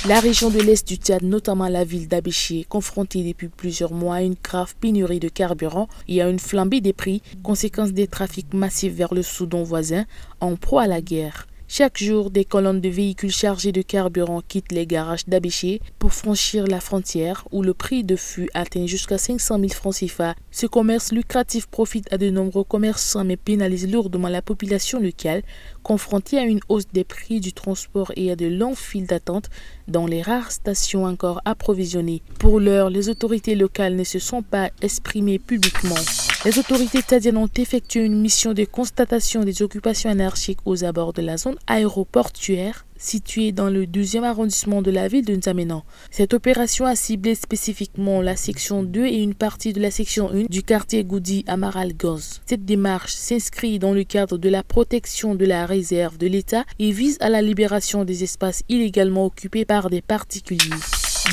La région de l'Est du Tchad, notamment la ville d'Abéché, confrontée depuis plusieurs mois à une grave pénurie de carburant et à une flambée des prix, conséquence des trafics massifs vers le Soudan voisin, en proie à la guerre. Chaque jour, des colonnes de véhicules chargés de carburant quittent les garages d'Abéché pour franchir la frontière où le prix de fût atteint jusqu'à 500 000 francs CFA. Ce commerce lucratif profite à de nombreux commerçants mais pénalise lourdement la population locale, confrontée à une hausse des prix du transport et à de longues files d'attente dans les rares stations encore approvisionnées. Pour l'heure, les autorités locales ne se sont pas exprimées publiquement. Les autorités tchadiennes ont effectué une mission de constatation des occupations anarchiques aux abords de la zone aéroportuaire située dans le 12e arrondissement de la ville de N'Djamena. Cette opération a ciblé spécifiquement la section 2 et une partie de la section 1 du quartier Goudi Amaral Goz. Cette démarche s'inscrit dans le cadre de la protection de la réserve de l'État et vise à la libération des espaces illégalement occupés par des particuliers.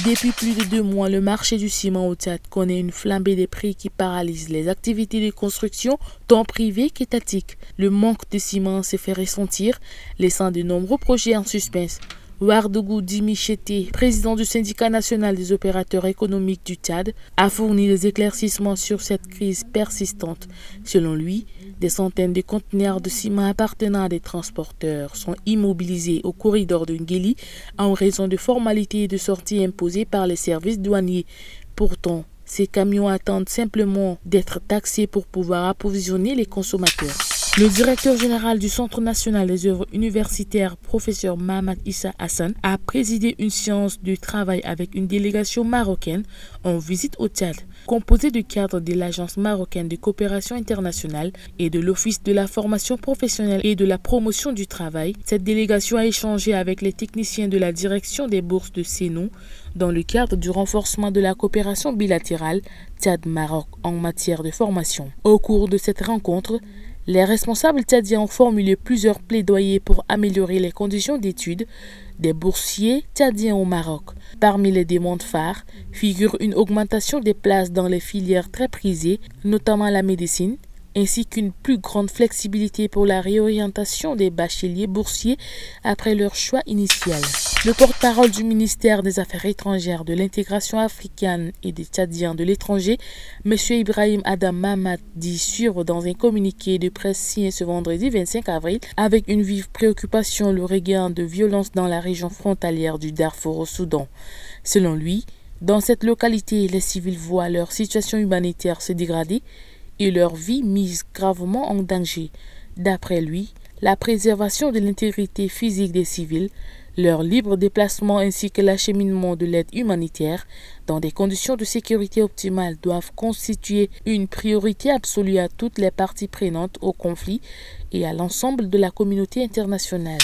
Depuis plus de 2 mois, le marché du ciment au Tchad connaît une flambée des prix qui paralyse les activités de construction, tant privées qu'étatiques. Le manque de ciment se fait ressentir, laissant de nombreux projets en suspens. Ouardougou Dimicheté, président du syndicat national des opérateurs économiques du Tchad, a fourni des éclaircissements sur cette crise persistante. Selon lui, des centaines de conteneurs de ciment appartenant à des transporteurs sont immobilisés au corridor de Nguéli en raison de formalités de sortie imposées par les services douaniers. Pourtant, ces camions attendent simplement d'être taxés pour pouvoir approvisionner les consommateurs. Le directeur général du Centre national des œuvres universitaires, professeur Mahamad Issa Hassan, a présidé une séance de travail avec une délégation marocaine en visite au Tchad, composée de cadres de l'Agence marocaine de coopération internationale et de l'Office de la formation professionnelle et de la promotion du travail. Cette délégation a échangé avec les techniciens de la direction des bourses de Sénou dans le cadre du renforcement de la coopération bilatérale Tchad-Maroc en matière de formation. Au cours de cette rencontre, les responsables tchadiens ont formulé plusieurs plaidoyers pour améliorer les conditions d'études des boursiers tchadiens au Maroc. Parmi les demandes phares figure une augmentation des places dans les filières très prisées, notamment la médecine, ainsi qu'une plus grande flexibilité pour la réorientation des bacheliers boursiers après leur choix initial. Le porte-parole du ministère des Affaires étrangères, de l'intégration africaine et des Tchadiens de l'étranger, M. Ibrahim Adam Mamad, dit suivre dans un communiqué de presse signé ce vendredi 25 avril avec une vive préoccupation le regain de violence dans la région frontalière du Darfour au Soudan. Selon lui, dans cette localité, les civils voient leur situation humanitaire se dégrader et leur vie mise gravement en danger. D'après lui, la préservation de l'intégrité physique des civils, leur libre déplacement ainsi que l'acheminement de l'aide humanitaire dans des conditions de sécurité optimales doivent constituer une priorité absolue à toutes les parties prenantes au conflit et à l'ensemble de la communauté internationale.